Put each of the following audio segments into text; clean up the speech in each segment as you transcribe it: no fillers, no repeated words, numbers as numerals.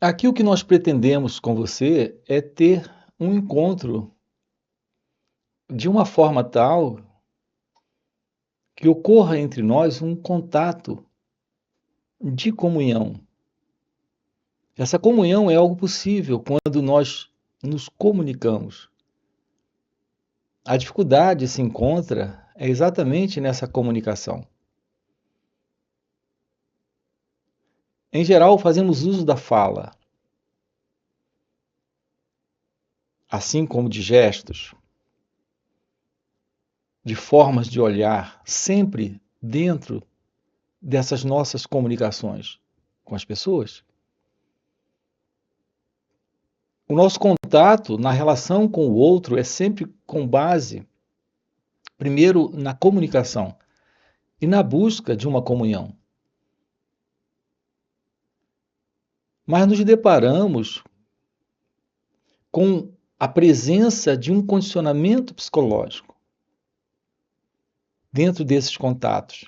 Aqui o que nós pretendemos com você é ter um encontro de uma forma tal que ocorra entre nós um contato de comunhão. Essa comunhão é algo possível quando nós nos comunicamos. A dificuldade se encontra exatamente nessa comunicação. Em geral, fazemos uso da fala, assim como de gestos, de formas de olhar, sempre dentro dessas nossas comunicações com as pessoas. O nosso contato na relação com o outro é sempre com base, primeiro, na comunicação e na busca de uma comunhão. Mas nos deparamos com a presença de um condicionamento psicológico dentro desses contatos.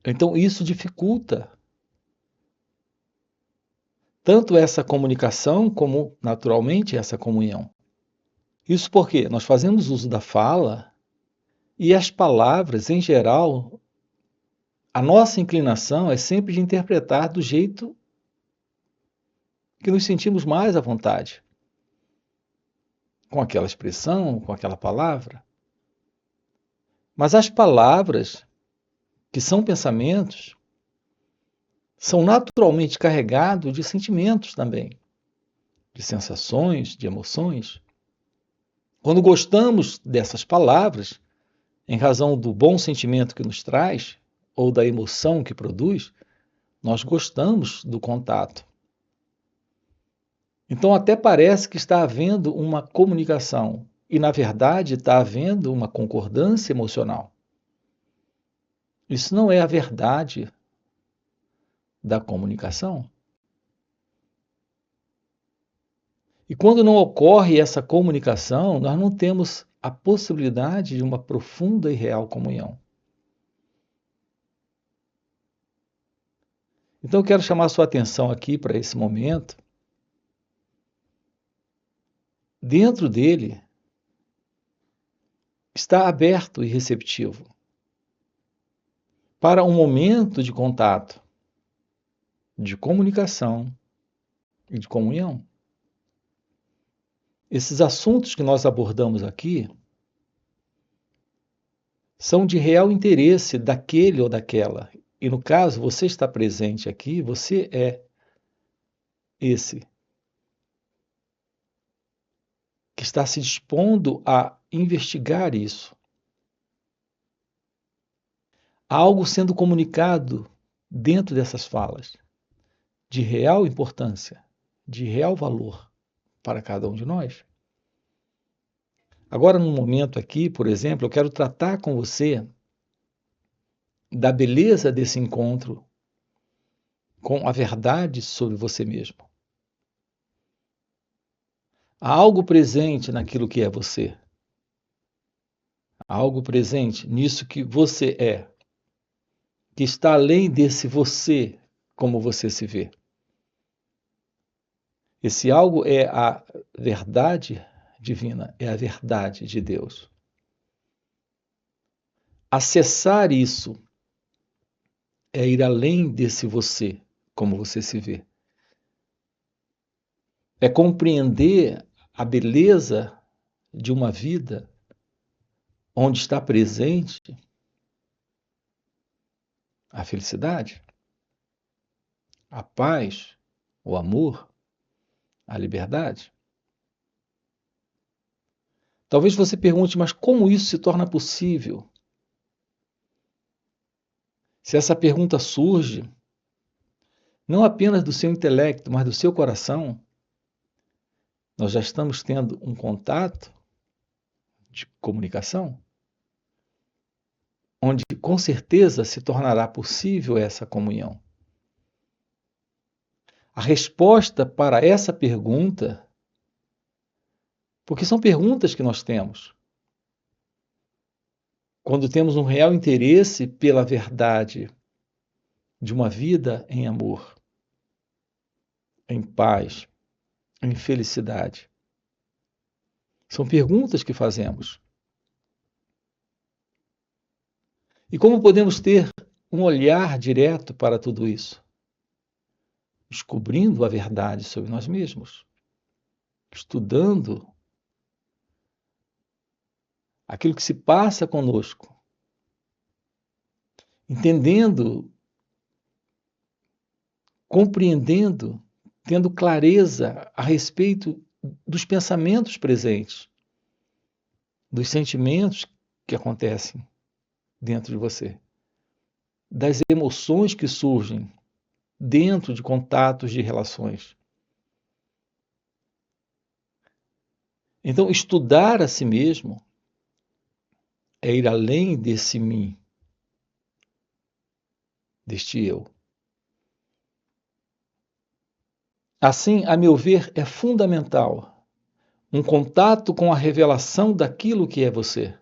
Então, isso dificulta tanto essa comunicação como, naturalmente, essa comunhão. Isso porque nós fazemos uso da fala e as palavras, em geral, a nossa inclinação é sempre de interpretar do jeito que nos sentimos mais à vontade, com aquela expressão, com aquela palavra. Mas as palavras, que são pensamentos, são naturalmente carregados de sentimentos também, de sensações, de emoções. Quando gostamos dessas palavras, em razão do bom sentimento que nos traz, ou da emoção que produz, nós gostamos do contato. Então, até parece que está havendo uma comunicação, e na verdade está havendo uma concordância emocional. Isso não é a verdade da comunicação. E quando não ocorre essa comunicação, nós não temos a possibilidade de uma profunda e real comunhão. Então eu quero chamar a sua atenção aqui para esse momento. Dentro dele está aberto e receptivo para um momento de contato, de comunicação e de comunhão. Esses assuntos que nós abordamos aqui são de real interesse daquele ou daquela. E no caso, você está presente aqui, você é esse que está se dispondo a investigar isso. Há algo sendo comunicado dentro dessas falas, de real importância, de real valor para cada um de nós. Agora, num momento aqui, por exemplo, eu quero tratar com você da beleza desse encontro com a verdade sobre você mesmo. Há algo presente naquilo que é você. Há algo presente nisso que você é, que está além desse você como você se vê. Esse algo é a verdade divina, é a verdade de Deus. Acessar isso é ir além desse você, como você se vê. É compreender a beleza de uma vida onde está presente a felicidade, a paz, o amor, a liberdade. Talvez você pergunte, mas como isso se torna possível? Se essa pergunta surge, não apenas do seu intelecto, mas do seu coração, nós já estamos tendo um contato de comunicação, onde com certeza se tornará possível essa comunhão. A resposta para essa pergunta, porque são perguntas que nós temos, quando temos um real interesse pela verdade de uma vida em amor. em paz, em felicidade? São perguntas que fazemos. E como podemos ter um olhar direto para tudo isso? Descobrindo a verdade sobre nós mesmos, estudando aquilo que se passa conosco, entendendo, compreendendo, tendo clareza a respeito dos pensamentos presentes, dos sentimentos que acontecem dentro de você, das emoções que surgem dentro de contatos de relações. Então, estudar a si mesmo é ir além desse mim, deste eu. Assim, a meu ver, é fundamental um contato com a revelação daquilo que é você.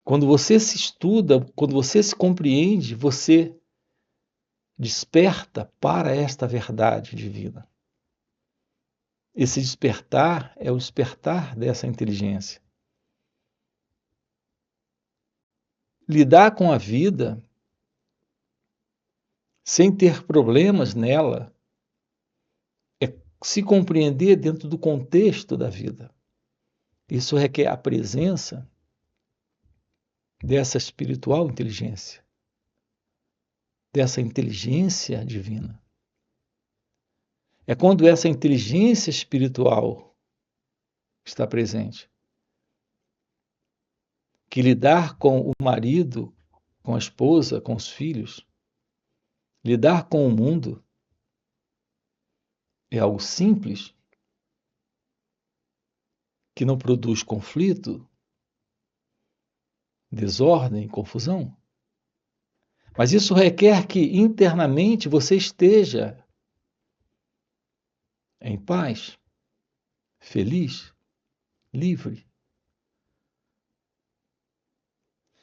Quando você se estuda, quando você se compreende, você desperta para esta verdade divina. Esse despertar é o despertar dessa inteligência. Lidar com a vida sem ter problemas nela é se compreender dentro do contexto da vida. Isso requer a presença dessa espiritual inteligência, dessa inteligência divina. É quando essa inteligência espiritual está presente que lidar com o marido, com a esposa, com os filhos, lidar com o mundo é algo simples, que não produz conflito, desordem, confusão. Mas isso requer que internamente você esteja em paz, feliz, livre.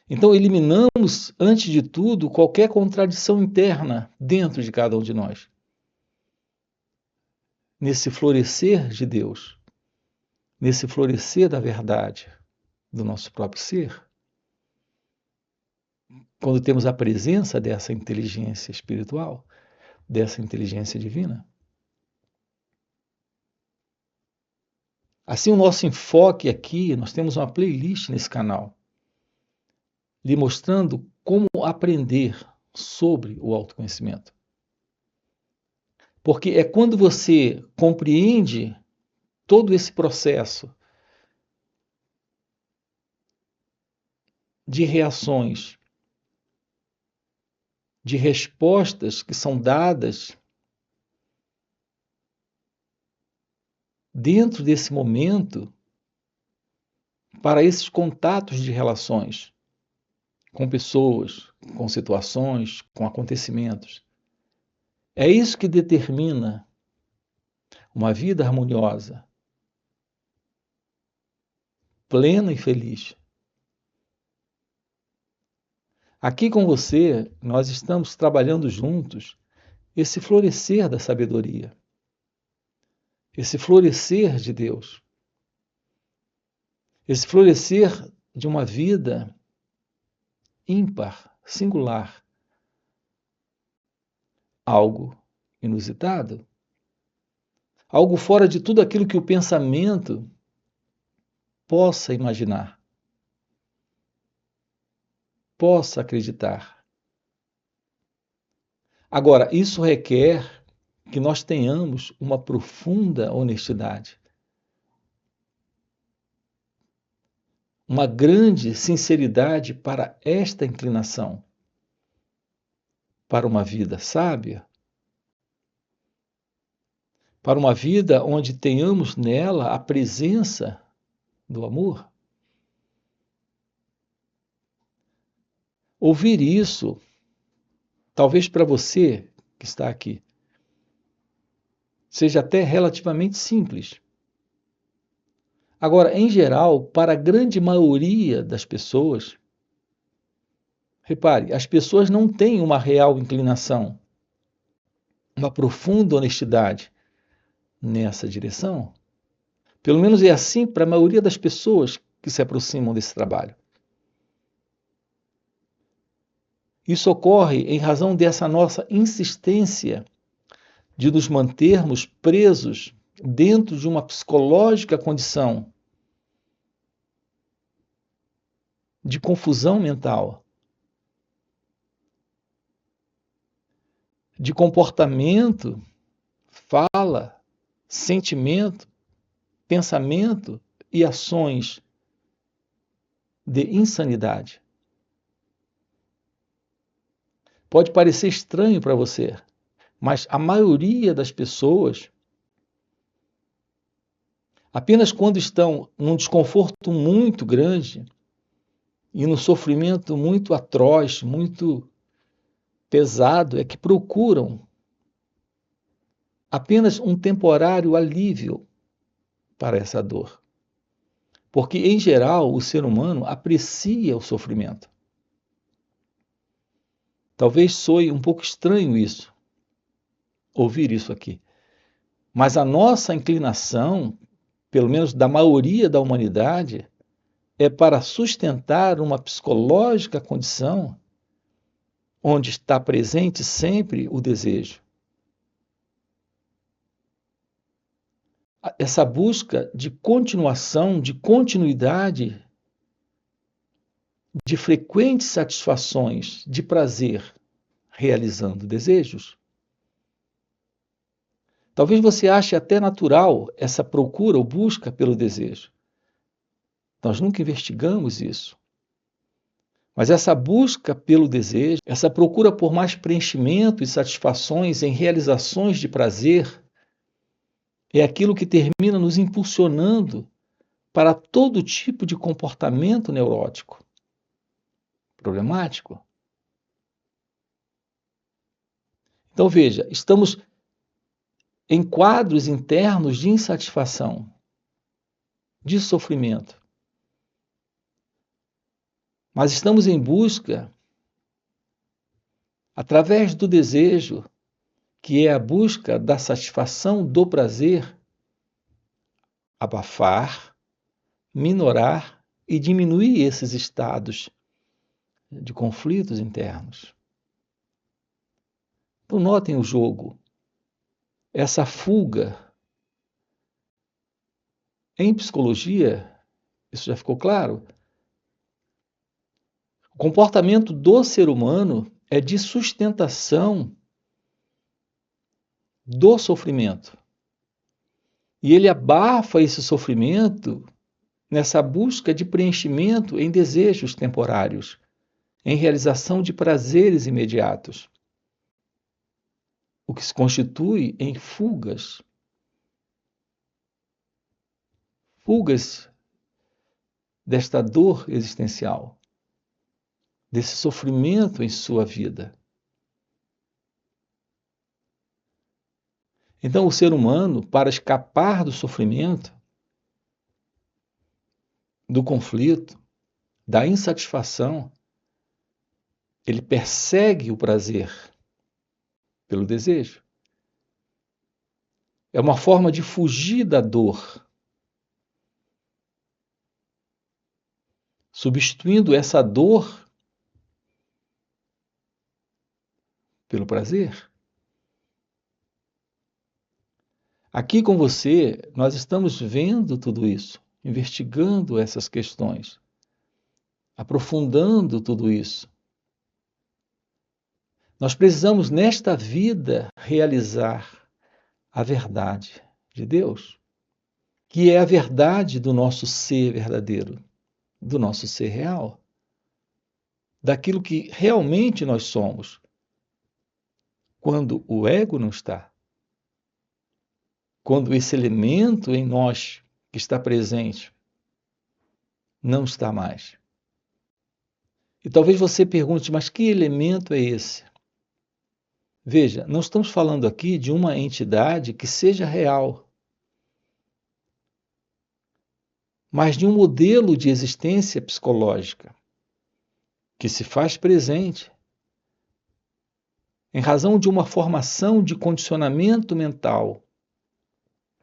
Então, eliminamos, antes de tudo, qualquer contradição interna dentro de cada um de nós. Nesse florescer de Deus, nesse florescer da verdade do nosso próprio ser, quando temos a presença dessa inteligência espiritual, dessa inteligência divina. Assim, o nosso enfoque aqui, nós temos uma playlist nesse canal, lhe mostrando como aprender sobre o autoconhecimento. Porque é quando você compreende todo esse processo de reações, de respostas que são dadas dentro desse momento para esses contatos de relações com pessoas, com situações, com acontecimentos. É isso que determina uma vida harmoniosa, plena e feliz. Aqui com você, nós estamos trabalhando juntos esse florescer da sabedoria, esse florescer de Deus, esse florescer de uma vida ímpar, singular, algo inusitado, algo fora de tudo aquilo que o pensamento possa imaginar, possa acreditar. Agora, isso requer que nós tenhamos uma profunda honestidade, uma grande sinceridade para esta inclinação, para uma vida sábia, para uma vida onde tenhamos nela a presença do amor. Ouvir isso, talvez para você que está aqui, seja até relativamente simples. Agora, em geral, para a grande maioria das pessoas, repare, as pessoas não têm uma real inclinação uma profunda honestidade nessa direção? Pelo menos é assim para a maioria das pessoas que se aproximam desse trabalho. Isso ocorre em razão dessa nossa insistência de nos mantermos presos dentro de uma psicológica condição de confusão mental, de comportamento, fala, sentimento, pensamento e ações de insanidade. Pode parecer estranho para você, mas a maioria das pessoas, apenas quando estão num desconforto muito grande e no sofrimento muito atroz, muito pesado, é que procuram apenas um temporário alívio para essa dor. Porque, em geral, o ser humano aprecia o sofrimento. Talvez soe um pouco estranho isso, ouvir isso aqui. Mas a nossa inclinação, pelo menos da maioria da humanidade, é para sustentar uma psicológica condição onde está presente sempre o desejo. Essa busca de continuação, de continuidade, de frequentes satisfações de prazer, realizando desejos. Talvez você ache até natural essa procura ou busca pelo desejo. Nós nunca investigamos isso. Mas essa busca pelo desejo, essa procura por mais preenchimento e satisfações em realizações de prazer, é aquilo que termina nos impulsionando para todo tipo de comportamento neurótico, problemático. Então veja, estamos em quadros internos de insatisfação, de sofrimento. Mas estamos em busca, através do desejo, que é a busca da satisfação do prazer, abafar, minorar e diminuir esses estados de conflitos internos. Então, notem o jogo, essa fuga. Em psicologia, isso já ficou claro, o comportamento do ser humano é de sustentação do sofrimento. E ele abafa esse sofrimento nessa busca de preenchimento em desejos temporários, em realização de prazeres imediatos, o que se constitui em fugas. Fugas desta dor existencial, desse sofrimento em sua vida. Então, o ser humano, para escapar do sofrimento, do conflito, da insatisfação, ele persegue o prazer pelo desejo. É uma forma de fugir da dor, substituindo essa dor pelo prazer. Aqui com você, nós estamos vendo tudo isso, investigando essas questões, aprofundando tudo isso. Nós precisamos, nesta vida, realizar a verdade de Deus, que é a verdade do nosso ser verdadeiro, do nosso ser real, daquilo que realmente nós somos, quando o ego não está, quando esse elemento em nós que está presente não está mais. E talvez você pergunte, mas que elemento é esse? Veja, não estamos falando aqui de uma entidade que seja real, mas de um modelo de existência psicológica que se faz presente em razão de uma formação de condicionamento mental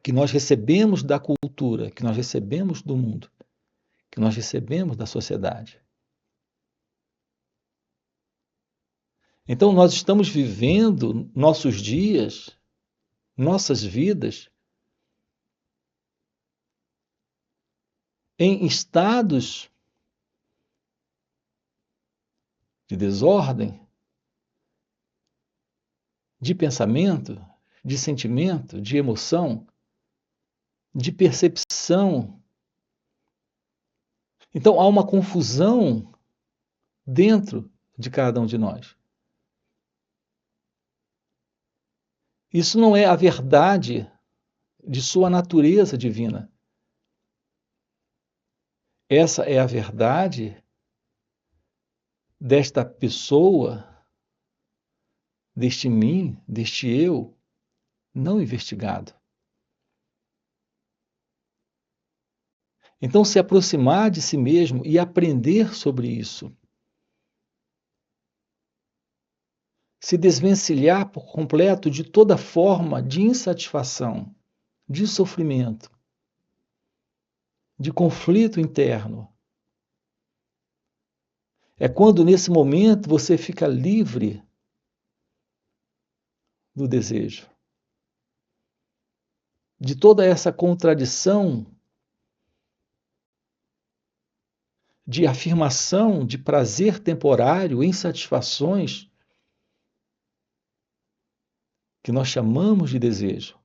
que nós recebemos da cultura, que nós recebemos do mundo, que nós recebemos da sociedade. Então, nós estamos vivendo nossos dias, nossas vidas, em estados de desordem, de pensamento, de sentimento, de emoção, de percepção. Então, há uma confusão dentro de cada um de nós. Isso não é a verdade de sua natureza divina. Essa é a verdade desta pessoa, deste mim, deste eu, não investigado. Então, se aproximar de si mesmo e aprender sobre isso. Se desvencilhar por completo de toda forma de insatisfação, de sofrimento, de conflito interno. É quando, nesse momento, você fica livre do desejo, de toda essa contradição de afirmação de prazer temporário em satisfações que nós chamamos de desejo.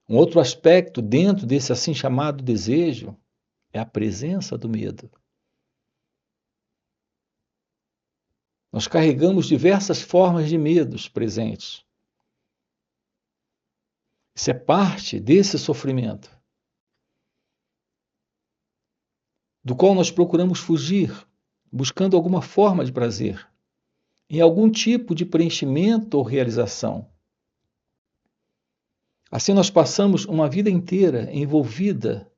Um outro aspecto dentro desse assim chamado desejo é a presença do medo. Nós carregamos diversas formas de medos presentes. Isso é parte desse sofrimento, do qual nós procuramos fugir, buscando alguma forma de prazer, em algum tipo de preenchimento ou realização. Assim, nós passamos uma vida inteira envolvida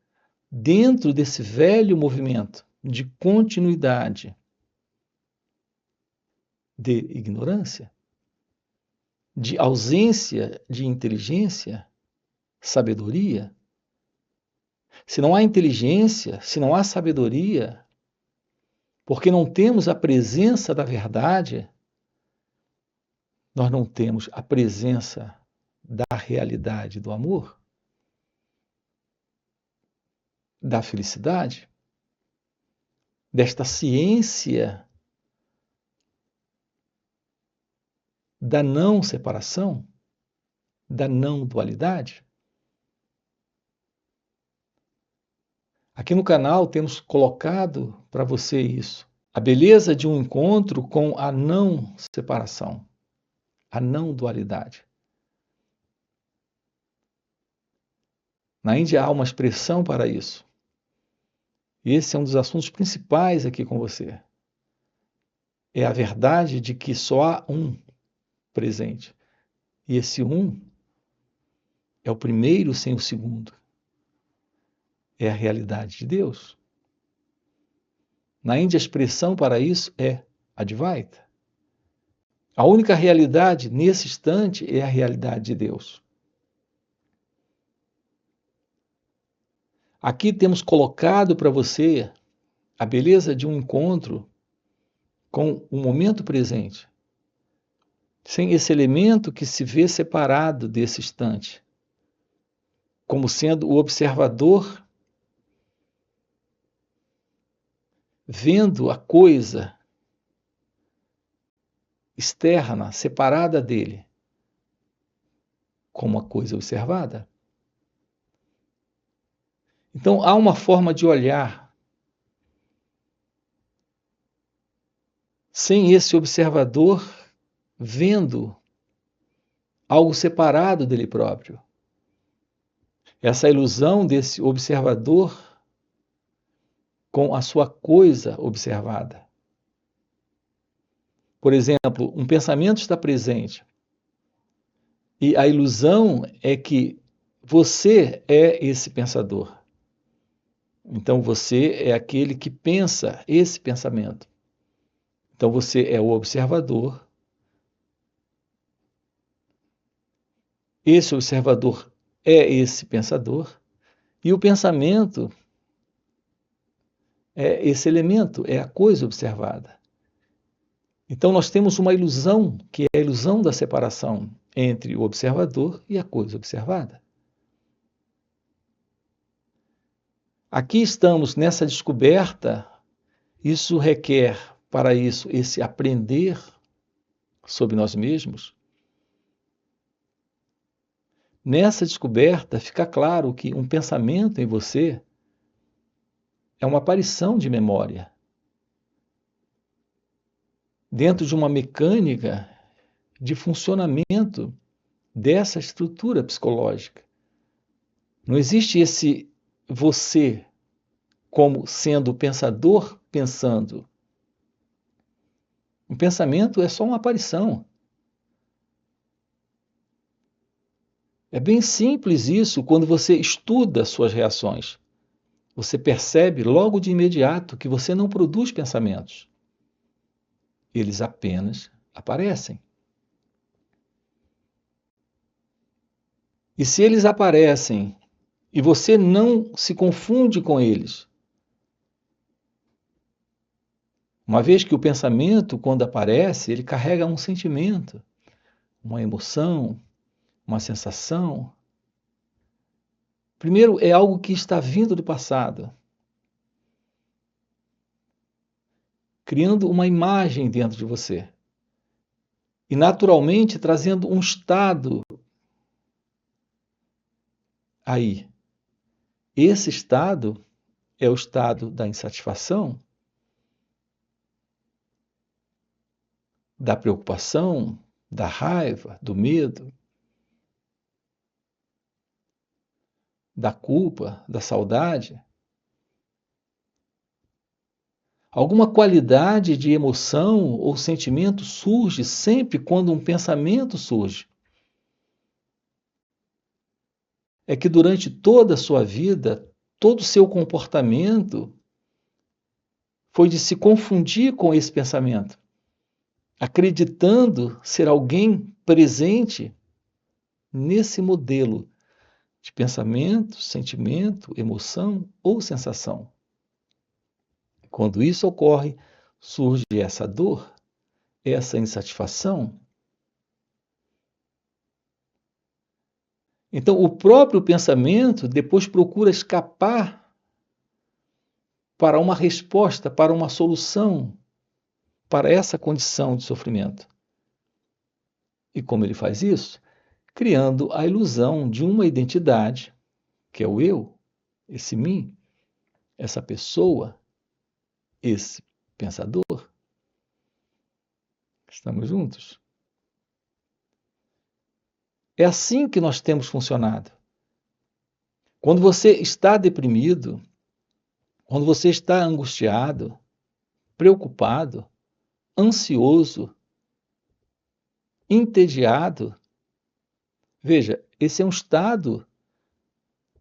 dentro desse velho movimento de continuidade, de ignorância, de ausência de inteligência, sabedoria. Se não há inteligência, se não há sabedoria, porque não temos a presença da verdade, nós não temos a presença da realidade do amor, da felicidade, desta ciência da não separação, da não dualidade. Aqui no canal temos colocado para você isso. A beleza de um encontro com a não separação, a não dualidade. Na Índia há uma expressão para isso. E esse é um dos assuntos principais aqui com você. É a verdade de que só há um presente. E esse um é o primeiro sem o segundo. É a realidade de Deus. Na Índia, a expressão para isso é Advaita. A única realidade nesse instante é a realidade de Deus. Aqui temos colocado para você a beleza de um encontro com o momento presente, sem esse elemento que se vê separado desse instante, como sendo o observador vendo a coisa externa, separada dele, como a coisa observada. Então, há uma forma de olhar sem esse observador vendo algo separado dele próprio. Essa ilusão desse observador com a sua coisa observada. Por exemplo, um pensamento está presente e a ilusão é que você é esse pensador. Então você é aquele que pensa esse pensamento. Então você é o observador esse observador é esse pensador, e o pensamento é esse elemento, é a coisa observada. Então nós temos uma ilusão, que é a ilusão da separação entre o observador e a coisa observada. Aqui estamos nessa descoberta, isso requer, para isso, esse aprender sobre nós mesmos. Nessa descoberta fica claro que um pensamento em você é uma aparição de memória. Dentro de uma mecânica de funcionamento dessa estrutura psicológica. Não existe esse você como sendo o pensador pensando. Um pensamento é só uma aparição. É bem simples isso quando você estuda suas reações. Você percebe logo de imediato que você não produz pensamentos. Eles apenas aparecem. E se eles aparecem e você não se confunde com eles, uma vez que o pensamento, quando aparece, ele carrega um sentimento, uma emoção, uma sensação. Primeiro, é algo que está vindo do passado, criando uma imagem dentro de você e, naturalmente, trazendo um estado aí. Esse estado é o estado da insatisfação, da preocupação, da raiva, do medo, da culpa, da saudade. Alguma qualidade de emoção ou sentimento surge sempre quando um pensamento surge. É que durante toda a sua vida, todo o seu comportamento foi de se confundir com esse pensamento, acreditando ser alguém presente nesse modelo de pensamento, sentimento, emoção ou sensação. Quando isso ocorre, surge essa dor, essa insatisfação. Então, o próprio pensamento depois procura escapar para uma resposta, para uma solução, para essa condição de sofrimento. E como ele faz isso? Criando a ilusão de uma identidade, que é o eu, esse mim, essa pessoa, esse pensador. Estamos juntos? É assim que nós temos funcionado. Quando você está deprimido, quando você está angustiado, preocupado, ansioso, entediado, veja, esse é um estado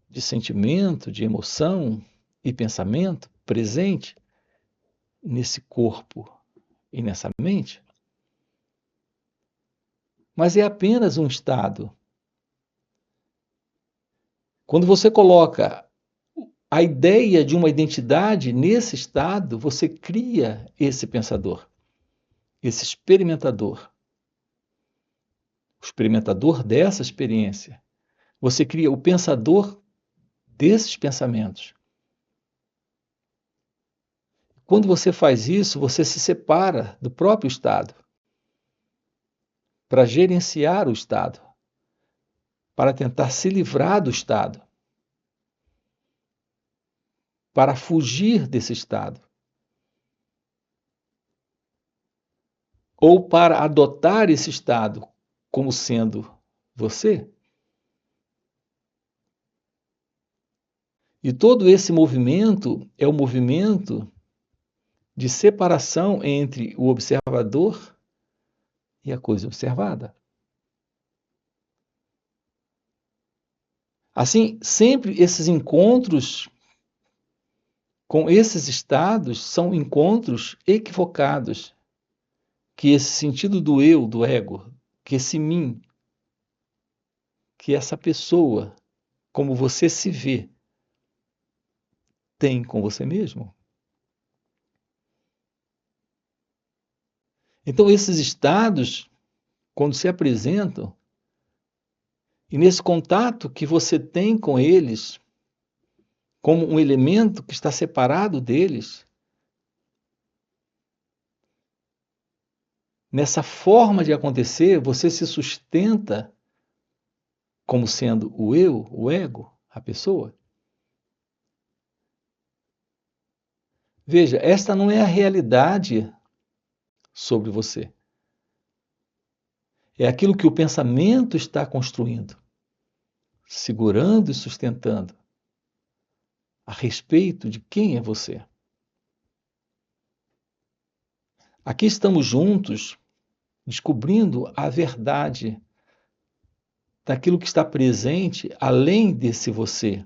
de sentimento, de emoção e pensamento presente nesse corpo e nessa mente. Mas é apenas um estado. Quando você coloca a ideia de uma identidade nesse estado, você cria esse pensador, esse experimentador. O experimentador dessa experiência. Você cria o pensador desses pensamentos. Quando você faz isso, você se separa do próprio estado para gerenciar o estado, para tentar se livrar do estado, para fugir desse estado, ou para adotar esse estado como sendo você. E todo esse movimento é o movimento de separação entre o observador e a coisa observada. Assim, sempre esses encontros com esses estados são encontros equivocados, que esse sentido do eu, do ego, que esse mim, que essa pessoa, como você se vê, tem com você mesmo? Então, esses estados, quando se apresentam, e nesse contato que você tem com eles, como um elemento que está separado deles, nessa forma de acontecer, você se sustenta como sendo o eu, o ego, a pessoa. Veja, esta não é a realidade sobre você. É aquilo que o pensamento está construindo, segurando e sustentando a respeito de quem é você. Aqui estamos juntos descobrindo a verdade daquilo que está presente além desse você,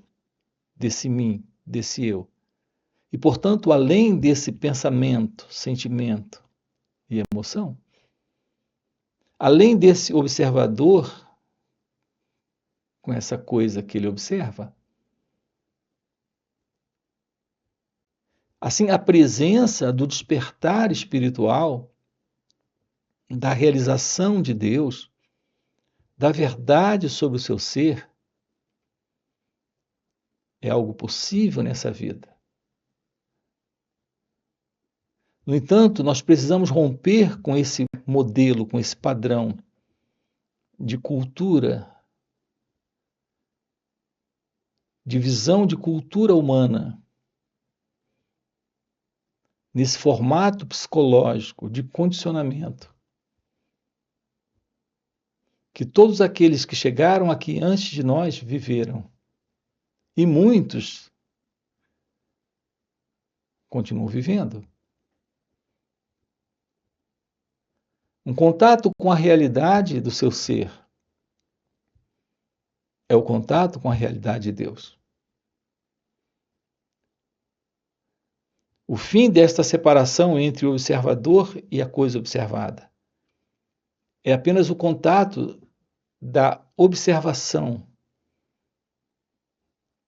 desse mim, desse eu. E, portanto, além desse pensamento, sentimento e emoção, além desse observador com essa coisa que ele observa, assim, a presença do despertar espiritual, da realização de Deus, da verdade sobre o seu ser, é algo possível nessa vida. No entanto, nós precisamos romper com esse modelo, com esse padrão de cultura, de visão de cultura humana, nesse formato psicológico de condicionamento, que todos aqueles que chegaram aqui antes de nós viveram. E muitos continuam vivendo. Um contato com a realidade do seu ser é o contato com a realidade de Deus. O fim desta separação entre o observador e a coisa observada é apenas o contato da observação,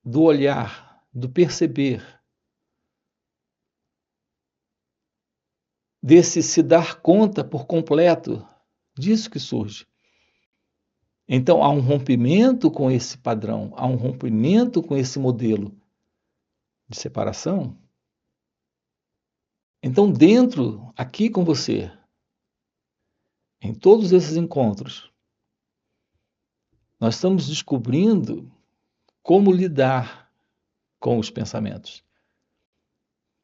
do olhar, do perceber, desse se dar conta por completo disso que surge. Então há um rompimento com esse padrão, há um rompimento com esse modelo de separação. Então, dentro, aqui com você, em todos esses encontros, nós estamos descobrindo como lidar com os pensamentos,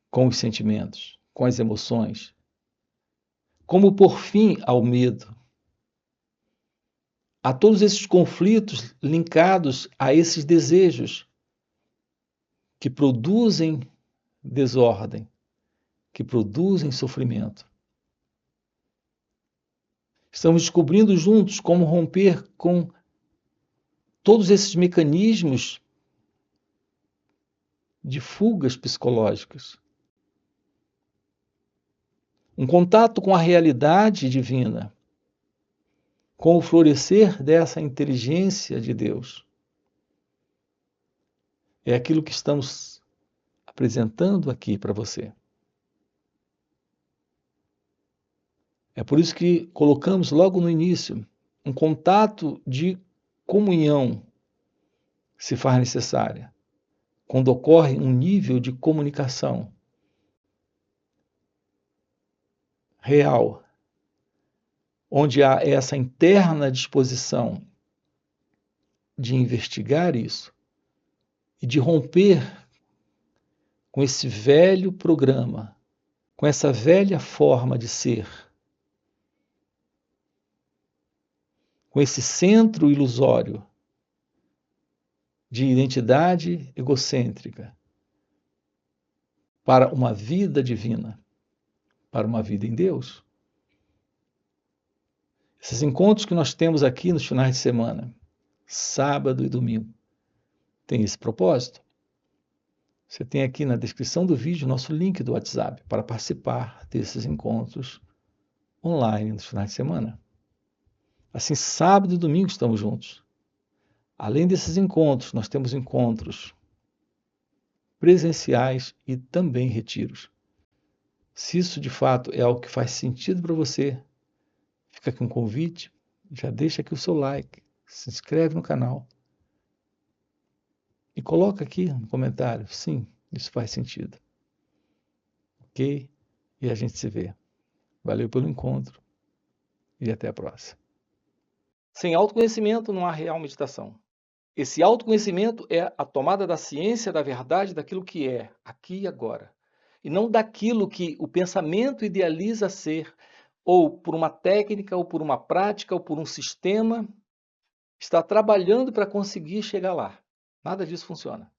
com os sentimentos, com as emoções, como pôr fim ao medo, a todos esses conflitos linkados a esses desejos que produzem desordem, que produzem sofrimento. Estamos descobrindo juntos como romper com todos esses mecanismos de fugas psicológicas. Um contato com a realidade divina, com o florescer dessa inteligência de Deus. É aquilo que estamos apresentando aqui para você. É por isso que colocamos logo no início um contato de comunhão se faz necessária, quando ocorre um nível de comunicação real, onde há essa interna disposição de investigar isso e de romper com esse velho programa, com essa velha forma de ser, com esse centro ilusório de identidade egocêntrica para uma vida divina, para uma vida em Deus. Esses encontros que nós temos aqui nos finais de semana, sábado e domingo, têm esse propósito. Você tem aqui na descrição do vídeo nosso link do WhatsApp para participar desses encontros online nos finais de semana. Assim, sábado e domingo estamos juntos. Além desses encontros, nós temos encontros presenciais e também retiros. Se isso de fato é algo que faz sentido para você, fica aqui um convite, já deixa aqui o seu like, se inscreve no canal e coloca aqui no comentário, sim, isso faz sentido. Ok? E a gente se vê. Valeu pelo encontro e até a próxima. Sem autoconhecimento não há real meditação. Esse autoconhecimento é a tomada da ciência, da verdade, daquilo que é, aqui e agora. E não daquilo que o pensamento idealiza ser, ou por uma técnica, ou por uma prática, ou por um sistema, está trabalhando para conseguir chegar lá. Nada disso funciona.